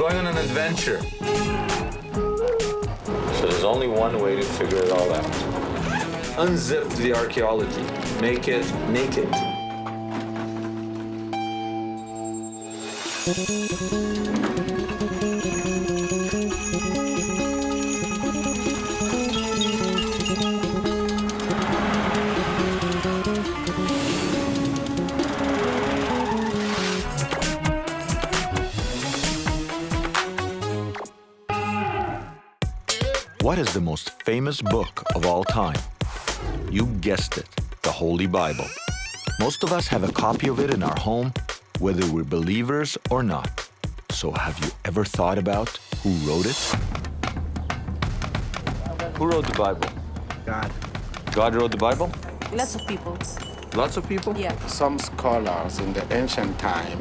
going on an adventure. So there's only one way to figure it all out. Unzip the archaeology. Make it naked. What is the most famous book of all time? You guessed it, the Holy Bible. Most of us have a copy of it in our home, whether we're believers or not. So have you ever thought about who wrote it? Who wrote the Bible? God. God wrote the Bible? Lots of people. Lots of people? Yeah. Some scholars in the ancient time.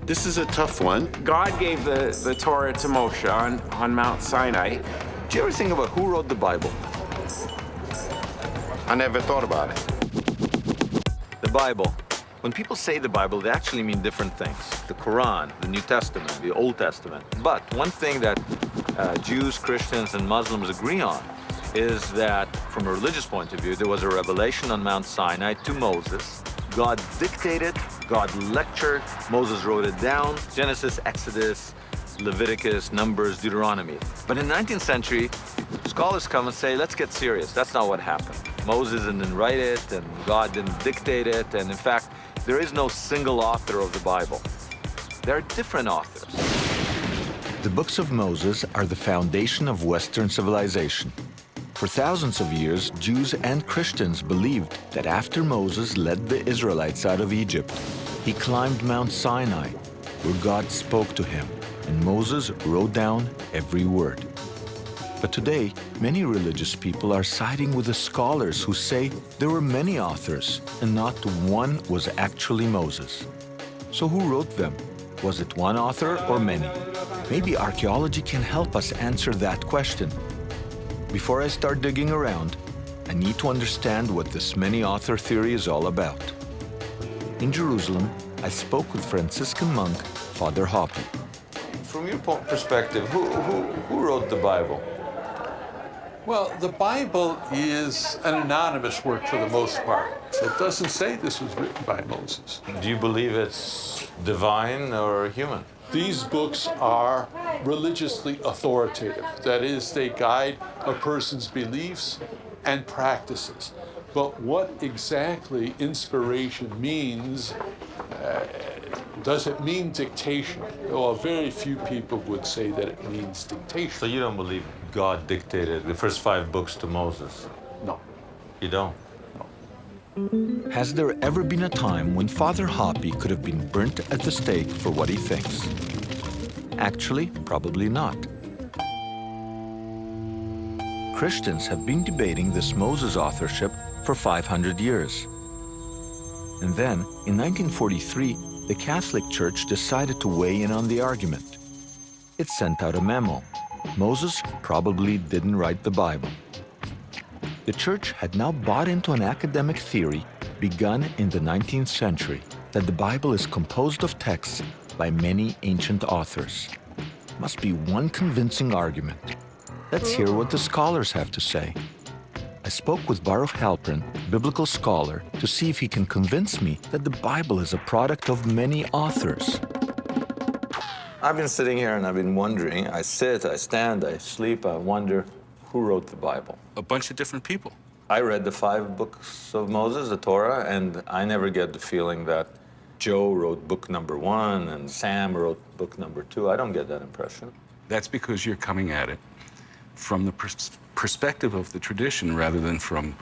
This is a tough one. God gave the Torah to Moshe on Mount Sinai. Do you ever think about who wrote the Bible? I never thought about it. The Bible. When people say the Bible, they actually mean different things. The Quran, the New Testament, the Old Testament. But one thing that Jews, Christians, and Muslims agree on is that, from a religious point of view, there was a revelation on Mount Sinai to Moses. God dictated, God lectured, Moses wrote it down. Genesis, Exodus, Leviticus, Numbers, Deuteronomy. But in the 19th century, scholars come and say, let's get serious. That's not what happened. Moses didn't write it, and God didn't dictate it, and in fact, there is no single author of the Bible. There are different authors. The books of Moses are the foundation of Western civilization. For thousands of years, Jews and Christians believed that after Moses led the Israelites out of Egypt, he climbed Mount Sinai, where God spoke to him, and Moses wrote down every word. But today, many religious people are siding with the scholars who say there were many authors and not one was actually Moses. So who wrote them? Was it one author or many? Maybe archaeology can help us answer that question. Before I start digging around, I need to understand what this many-author theory is all about. In Jerusalem, I spoke with Franciscan monk, Father Hoppe. From your perspective, who wrote the Bible? Well, the Bible is an anonymous work for the most part. It doesn't say this was written by Moses. Do you believe it's divine or human? These books are religiously authoritative. That is, they guide a person's beliefs and practices. But what exactly inspiration means, does it mean dictation? Well, very few people would say that it means dictation. So you don't believe God dictated the first 5 books to Moses? No. You don't? Has there ever been a time when Father Hoppe could have been burnt at the stake for what he thinks? Actually, probably not. Christians have been debating this Moses authorship for 500 years. And then, in 1943, the Catholic Church decided to weigh in on the argument. It sent out a memo. Moses probably didn't write the Bible. The Church had now bought into an academic theory begun in the 19th century, that the Bible is composed of texts by many ancient authors. Must be one convincing argument. Let's hear what the scholars have to say. I spoke with Baruch Halpern, biblical scholar, to see if he can convince me that the Bible is a product of many authors. I've been sitting here and I've been wondering. I sit, I stand, I sleep, I wonder, who wrote the Bible? A bunch of different people. I read the 5 books of Moses, the Torah, and I never get the feeling that Joe wrote book number 1 and Sam wrote book number 2. I don't get that impression. That's because you're coming at it from the perspective of the tradition rather than from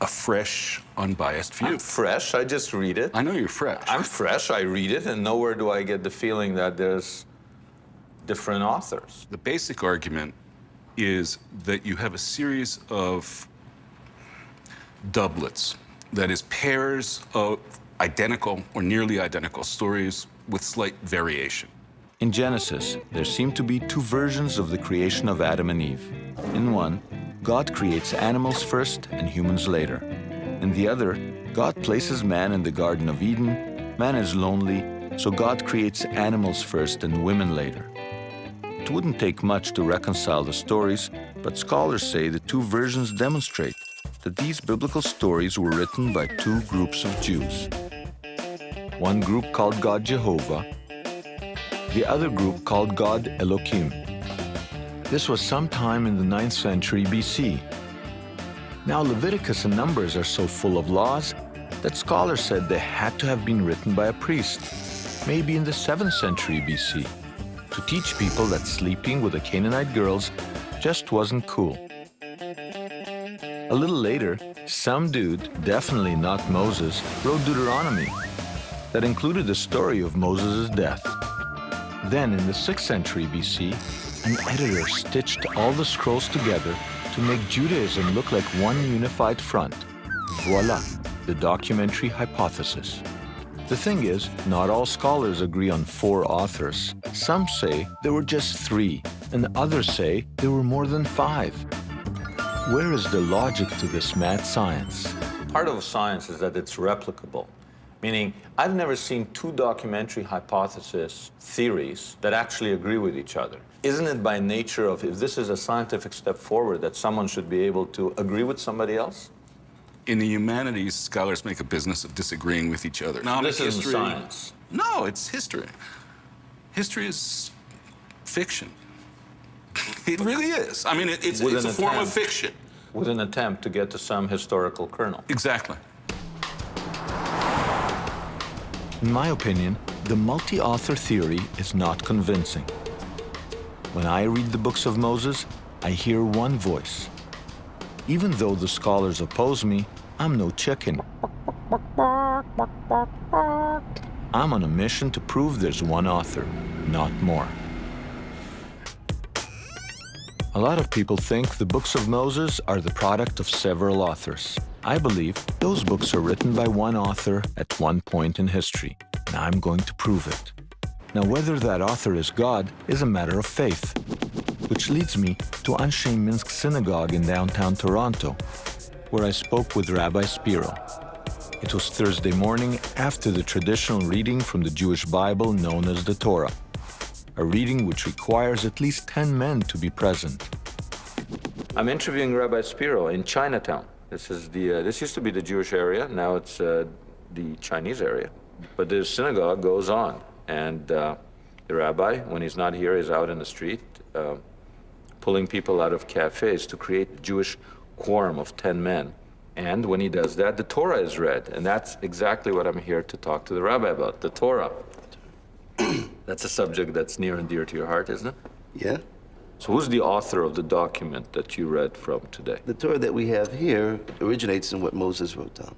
a fresh, unbiased view. I'm fresh, I just read it. I know you're fresh. I'm fresh, I read it, and nowhere do I get the feeling that there's different authors. The basic argument is that you have a series of doublets, that is, pairs of identical or nearly identical stories with slight variation. In Genesis, there seem to be 2 versions of the creation of Adam and Eve. In one, God creates animals first and humans later. In the other, God places man in the Garden of Eden. Man is lonely, so God creates animals first and women later. It wouldn't take much to reconcile the stories, but scholars say the two versions demonstrate that these biblical stories were written by two groups of Jews. One group called God Jehovah, the other group called God Elohim. This was sometime in the 9th century BC. Now Leviticus and Numbers are so full of laws that scholars said they had to have been written by a priest, maybe in the 7th century BC, to teach people that sleeping with the Canaanite girls just wasn't cool. A little later, some dude, definitely not Moses, wrote Deuteronomy that included the story of Moses' death. Then, in the 6th century BC, an editor stitched all the scrolls together to make Judaism look like one unified front. Voila, the documentary hypothesis. The thing is, not all scholars agree on 4 authors. Some say there were just 3, and others say there were more than 5. Where is the logic to this mad science? Part of science is that it's replicable. Meaning, I've never seen 2 documentary hypothesis theories that actually agree with each other. Isn't it by nature of, if this is a scientific step forward, that someone should be able to agree with somebody else? In the humanities, scholars make a business of disagreeing with each other. Now, This isn't science. No, it's history. History is fiction. It really is. I mean, it's With a an form of attempt. fiction. With an attempt to get to some historical kernel. Exactly. In my opinion, the multi-author theory is not convincing. When I read the books of Moses, I hear one voice. Even though the scholars oppose me, I'm no chicken. I'm on a mission to prove there's one author, not more. A lot of people think the books of Moses are the product of several authors. I believe those books are written by one author at one point in history, and I'm going to prove it. Now, whether that author is God is a matter of faith, which leads me to Anshe Minsk Synagogue in downtown Toronto, where I spoke with Rabbi Spiro. It was Thursday morning after the traditional reading from the Jewish Bible known as the Torah, a reading which requires at least 10 men to be present. I'm interviewing Rabbi Spiro in Chinatown. This used to be the Jewish area, now it's the Chinese area. But the synagogue goes on, and the rabbi, when he's not here, is out in the street pulling people out of cafes to create a Jewish quorum of 10 men. And when he does that, the Torah is read, and that's exactly what I'm here to talk to the rabbi about, the Torah. That's a subject that's near and dear to your heart, isn't it? Yeah. So who's the author of the document that you read from today? The Torah that we have here originates in what Moses wrote down.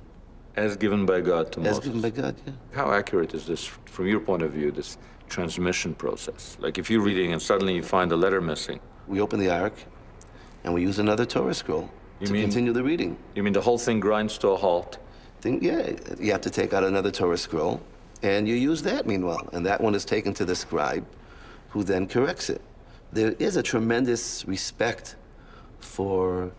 As given by God to Moses. As given by God, yeah. How accurate is this, from your point of view, this transmission process? Like if you're reading and suddenly you find a letter missing. We open the Ark, and we use another Torah scroll to continue the reading. You mean the whole thing grinds to a halt? Yeah, you have to take out another Torah scroll, and you use that meanwhile. And that one is taken to the scribe, who then corrects it. There is a tremendous respect for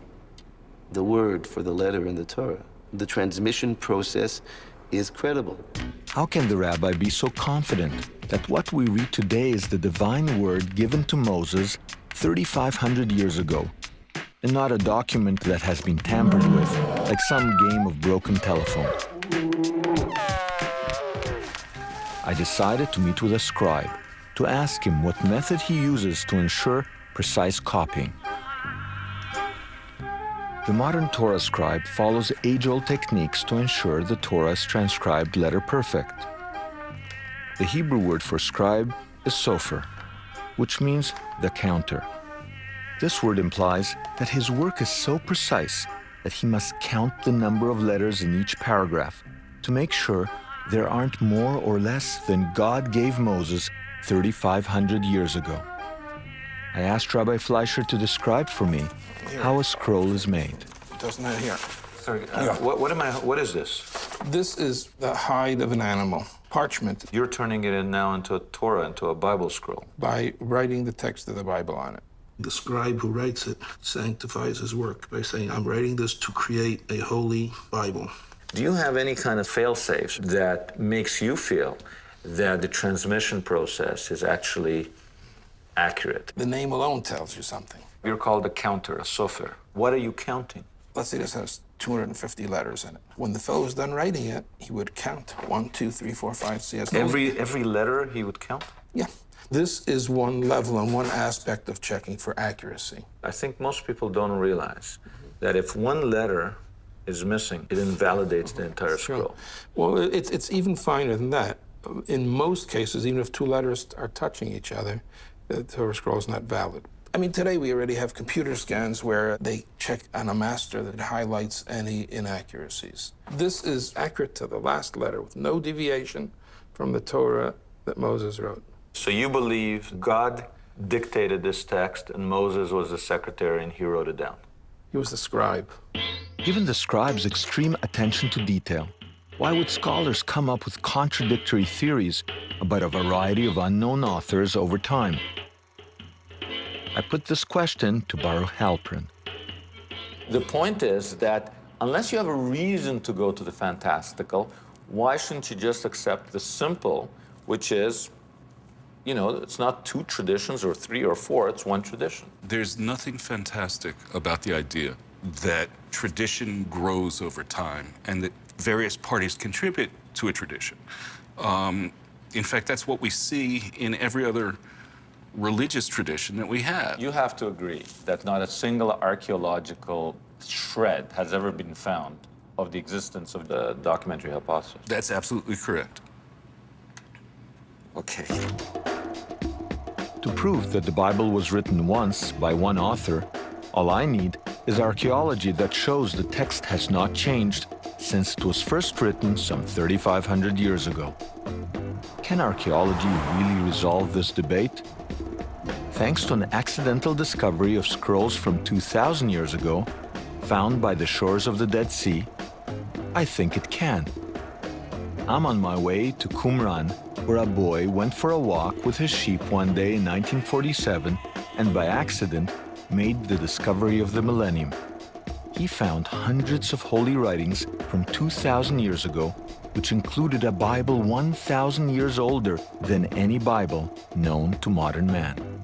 the word, for the letter in the Torah. The transmission process is credible. How can the rabbi be so confident that what we read today is the divine word given to Moses 3,500 years ago, and not a document that has been tampered with, like some game of broken telephone? I decided to meet with a scribe to ask him what method he uses to ensure precise copying. The modern Torah scribe follows age-old techniques to ensure the Torah is transcribed letter perfect. The Hebrew word for scribe is sofer, which means the counter. This word implies that his work is so precise that he must count the number of letters in each paragraph to make sure there aren't more or less than God gave Moses 3,500 years ago. I asked Rabbi Fleischer to describe for me how a scroll is made. Doesn't that here? Sorry, what is this? This is the hide of an animal, parchment, You're turning it in now into a Torah, into a Bible scroll. by writing the text of the Bible on it. The scribe who writes it sanctifies his work by saying, I'm writing this to create a holy Bible. Do you have any kind of fail-safe that makes you feel that the transmission process is actually accurate. The name alone tells you something. You're called a counter, a sofer. What are you counting? Let's say this has 250 letters in it. When the fellow was done writing it, he would count 1, 2, 3, 4, 5, 6. Every letter he would count? Yeah. This is one level and one aspect of checking for accuracy. I think most people don't realize that if one letter is missing, it invalidates the entire scroll. Well, it's even finer than that. In most cases, even if two letters are touching each other, the Torah scroll is not valid. I mean, today we already have computer scans where they check on a master that highlights any inaccuracies. This is accurate to the last letter with no deviation from the Torah that Moses wrote. So you believe God dictated this text and Moses was the secretary and he wrote it down? He was the scribe. Given the scribe's extreme attention to detail, why would scholars come up with contradictory theories about a variety of unknown authors over time? I put this question to Baruch Halpern. The point is that unless you have a reason to go to the fantastical, why shouldn't you just accept the simple, which is, you know, it's not two traditions or three or four, it's one tradition. There's nothing fantastic about the idea that tradition grows over time and that various parties contribute to a tradition. In fact, that's what we see in every other religious tradition that we have. You have to agree that not a single archaeological shred has ever been found of the existence of the documentary hypothesis. That's absolutely correct. Okay. To prove that the Bible was written once by one author, all I need is archaeology that shows the text has not changed since it was first written some 3,500 years ago. Can archaeology really resolve this debate? Thanks to an accidental discovery of scrolls from 2,000 years ago, found by the shores of the Dead Sea, I think it can. I'm on my way to Qumran, where a boy went for a walk with his sheep one day in 1947 and by accident made the discovery of the millennium. He found hundreds of holy writings from 2,000 years ago, which included a Bible 1,000 years older than any Bible known to modern man.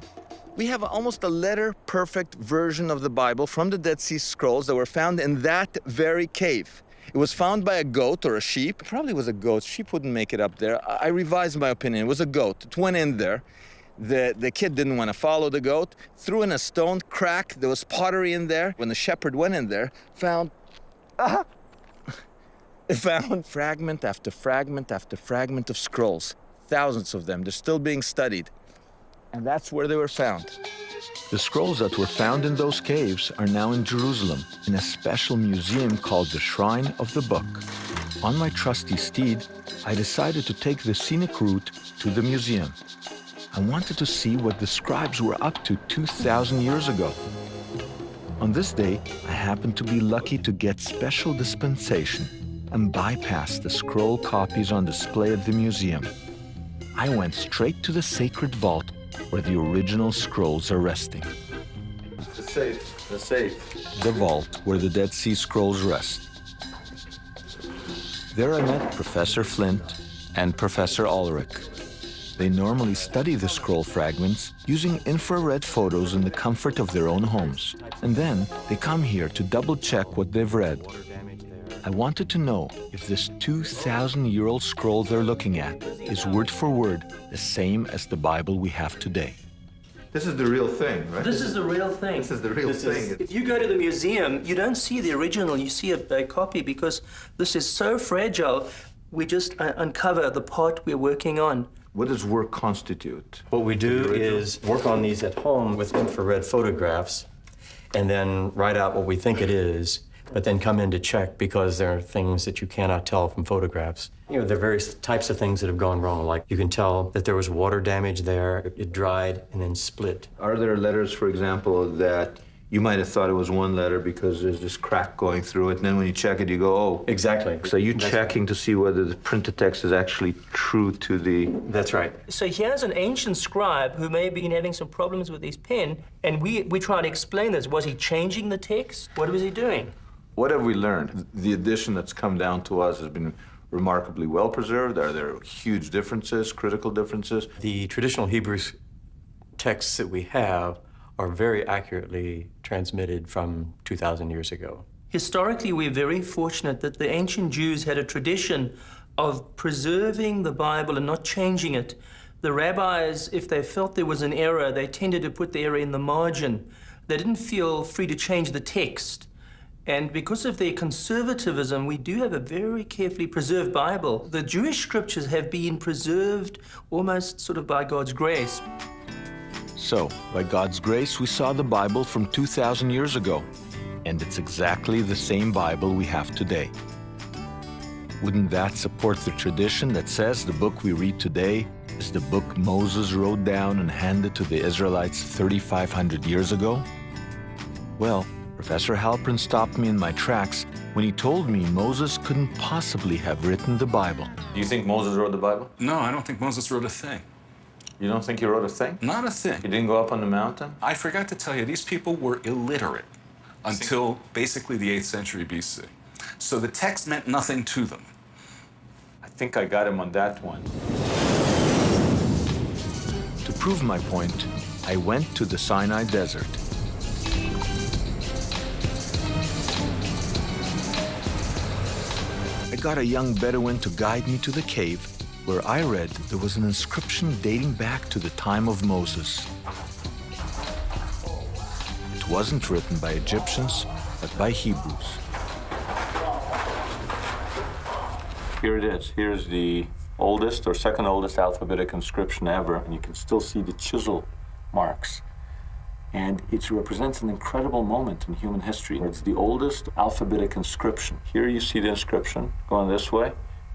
We have almost a letter-perfect version of the Bible from the Dead Sea Scrolls that were found in that very cave. It was found by a goat or a sheep. It probably was a goat. Sheep wouldn't make it up there. I revised my opinion. It was a goat. It went in there. The kid didn't want to follow the goat. Threw in a stone crack. There was pottery in there. When the shepherd went in there, found fragment after fragment after fragment of scrolls. Thousands of them. They're still being studied. And that's where they were found. The scrolls that were found in those caves are now in Jerusalem, in a special museum called the Shrine of the Book. On my trusty steed, I decided to take the scenic route to the museum. I wanted to see what the scribes were up to 2,000 years ago. On this day, I happened to be lucky to get special dispensation and bypass the scroll copies on display at the museum. I went straight to the sacred vault where the original scrolls are resting. The safe. The vault where the Dead Sea Scrolls rest. There I met Professor Flint and Professor Ulrich. They normally study the scroll fragments using infrared photos in the comfort of their own homes. And then they come here to double-check what they've read. I wanted to know if this 2,000-year-old scroll they're looking at is word for word the same as the Bible we have today. This is the real thing, right? This is the real thing. This is the real thing. If you go to the museum, you don't see the original, you see a copy because this is so fragile. We just uncover the part we're working on. What does work constitute? What we do is work on these at home with infrared photographs and then write out what we think it is, but then come in to check because there are things that you cannot tell from photographs. You know, there are various types of things that have gone wrong. Like you can tell that there was water damage there, it dried and then split. Are there letters, for example, that you might have thought it was one letter because there's this crack going through it, and then when you check it, you go, oh. Exactly. So you're checking to see whether the printed text is actually true to the... That's right. So here's an ancient scribe who may have been having some problems with his pen, and we try to explain this. Was he changing the text? What was he doing? What have we learned? The edition that's come down to us has been remarkably well preserved. Are there huge differences, critical differences? The traditional Hebrew texts that we have are very accurately transmitted from 2,000 years ago. Historically, we're very fortunate that the ancient Jews had a tradition of preserving the Bible and not changing it. The rabbis, if they felt there was an error, they tended to put the error in the margin. They didn't feel free to change the text. And because of their conservatism, we do have a very carefully preserved Bible. The Jewish scriptures have been preserved almost sort of by God's grace. So, by God's grace, we saw the Bible from 2,000 years ago, and it's exactly the same Bible we have today. Wouldn't that support the tradition that says the book we read today is the book Moses wrote down and handed to the Israelites 3,500 years ago? Well, Professor Halpern stopped me in my tracks when he told me Moses couldn't possibly have written the Bible. Do you think Moses wrote the Bible? No, I don't think Moses wrote a thing. You don't think he wrote a thing? Not a thing. He didn't go up on the mountain? I forgot to tell you, these people were illiterate until basically the 8th century BC. So the text meant nothing to them. I think I got him on that one. To prove my point, I went to the Sinai Desert. I got a young Bedouin to guide me to the cave, where I read there was an inscription dating back to the time of Moses. It wasn't written by Egyptians, but by Hebrews. Here it is. Here's the oldest or second oldest alphabetic inscription ever, and you can still see the chisel marks. And it represents an incredible moment in human history. It's the oldest alphabetic inscription. Here you see the inscription going this way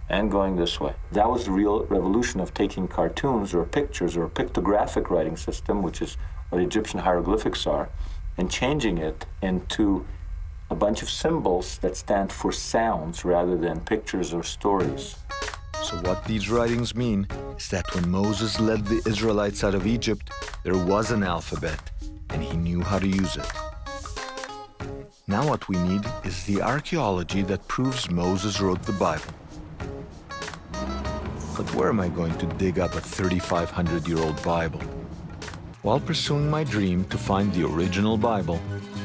and going this way. That was the real revolution of taking cartoons or pictures or a pictographic writing system, which is what Egyptian hieroglyphics are, and changing it into a bunch of symbols that stand for sounds rather than pictures or stories. So what these writings mean is that when Moses led the Israelites out of Egypt, there was an alphabet, and he knew how to use it. Now what we need is the archaeology that proves Moses wrote the Bible. But where am I going to dig up a 3,500-year-old Bible? While pursuing my dream to find the original Bible,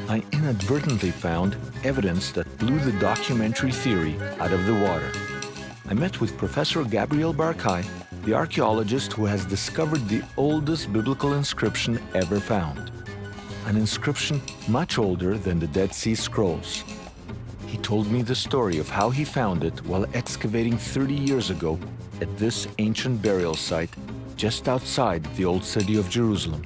I inadvertently found evidence that blew the documentary theory out of the water. I met with Professor Gabriel Barkay, the archaeologist who has discovered the oldest biblical inscription ever found. An inscription much older than the Dead Sea Scrolls. He told me the story of how he found it while excavating 30 years ago at this ancient burial site just outside the old city of Jerusalem.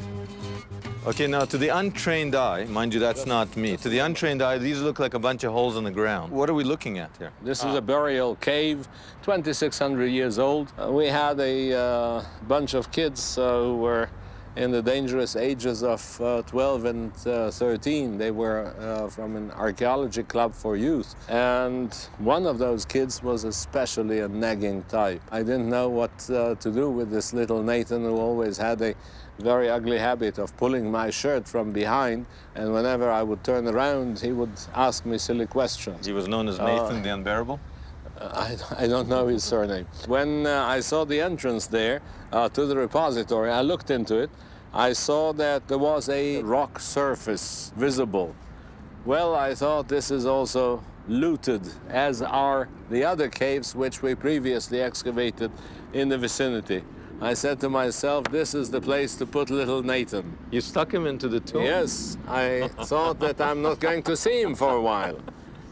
Okay, now to the untrained eye, mind you, that's not me. To the untrained eye, these look like a bunch of holes in the ground. What are we looking at here? This is a burial cave, 2,600 years old. We had a bunch of kids who were in the dangerous ages of 12 and 13. They were from an archaeology club for youth. And one of those kids was especially a nagging type. I didn't know what to do with this little Nathan, who always had a very ugly habit of pulling my shirt from behind, and whenever I would turn around, he would ask me silly questions. He was known as Nathan the Unbearable? I don't know his surname. When I saw the entrance there to the repository, I looked into it. I saw that there was a rock surface visible. Well, I thought this is also looted, as are the other caves which we previously excavated in the vicinity. I said to myself, this is the place to put little Nathan. You stuck him into the tomb? Yes, I thought that I'm not going to see him for a while.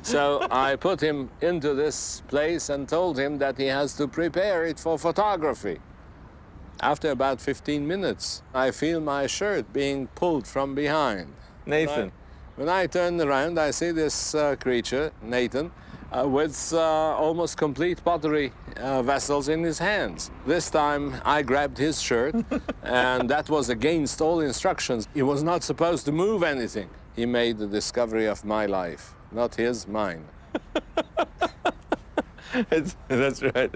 So I put him into this place and told him that he has to prepare it for photography. After about 15 minutes, I feel my shirt being pulled from behind. Nathan. When I turn around, I see this creature, Nathan, with almost complete pottery vessels in his hands. This time I grabbed his shirt, and that was against all instructions. He was not supposed to move anything. He made the discovery of my life, not his, mine. That's right.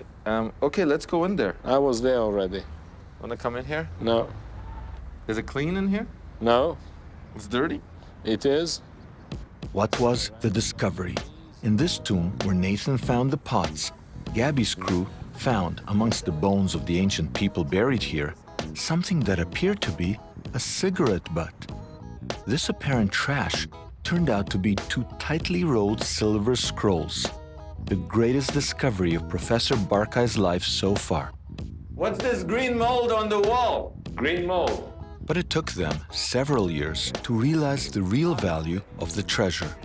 Okay, let's go in there. I was there already. Want to come in here? No. Is it clean in here? No. It's dirty? It is. What was the discovery? In this tomb where Nathan found the pots, Gabby's crew found, amongst the bones of the ancient people buried here, something that appeared to be a cigarette butt. This apparent trash turned out to be two tightly rolled silver scrolls, the greatest discovery of Professor Barkay's life so far. What's this green mold on the wall? Green mold. But it took them several years to realize the real value of the treasure.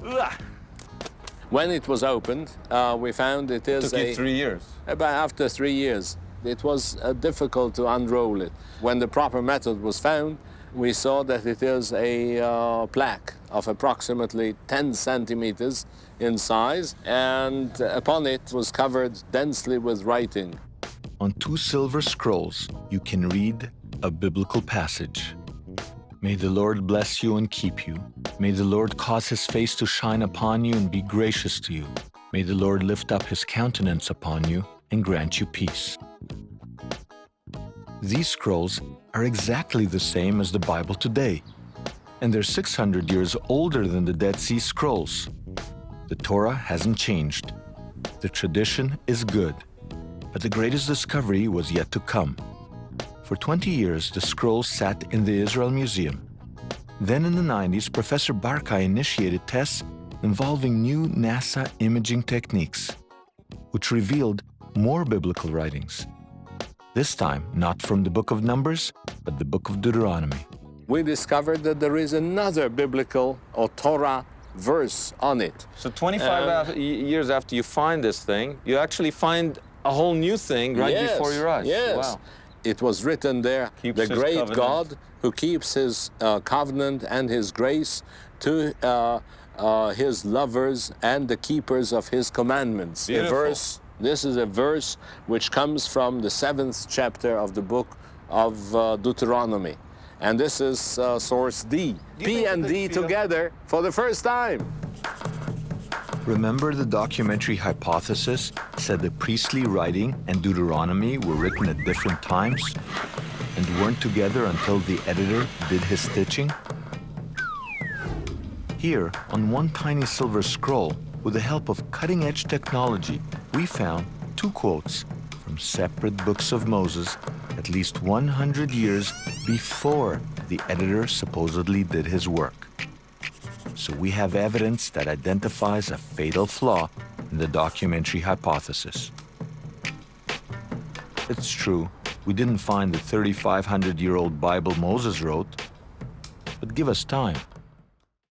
When it was opened, we found it is Took you 3 years. About after 3 years. It was difficult to unroll it. When the proper method was found, we saw that it is a plaque of approximately 10 centimeters in size, and upon it was covered densely with writing. On two silver scrolls, you can read a biblical passage. May the Lord bless you and keep you. May the Lord cause his face to shine upon you and be gracious to you. May the Lord lift up his countenance upon you and grant you peace. These scrolls are exactly the same as the Bible today, and they're 600 years older than the Dead Sea Scrolls. The Torah hasn't changed. The tradition is good, but the greatest discovery was yet to come. For 20 years, the scrolls sat in the Israel Museum. Then in the 90s, Professor Barkay initiated tests involving new NASA imaging techniques, which revealed more biblical writings. This time, not from the Book of Numbers, but the Book of Deuteronomy. We discovered that there is another biblical or Torah verse on it. So 25 years after you find this thing, you actually find a whole new thing right before your eyes. Yes. Wow. It was written there, Keeps the his great covenant. God who keeps his covenant and his grace to his lovers and the keepers of his commandments. A Beautiful. verse, this is a verse which comes from the 7th chapter of the book of Deuteronomy. And this is source D. P and D together for the first time. Remember the documentary hypothesis said the priestly writing and Deuteronomy were written at different times and weren't together until the editor did his stitching? Here, on one tiny silver scroll, with the help of cutting-edge technology, we found two quotes from separate books of Moses at least 100 years before the editor supposedly did his work. So we have evidence that identifies a fatal flaw in the documentary hypothesis. It's true, we didn't find the 3,500-year-old Bible Moses wrote, but give us time.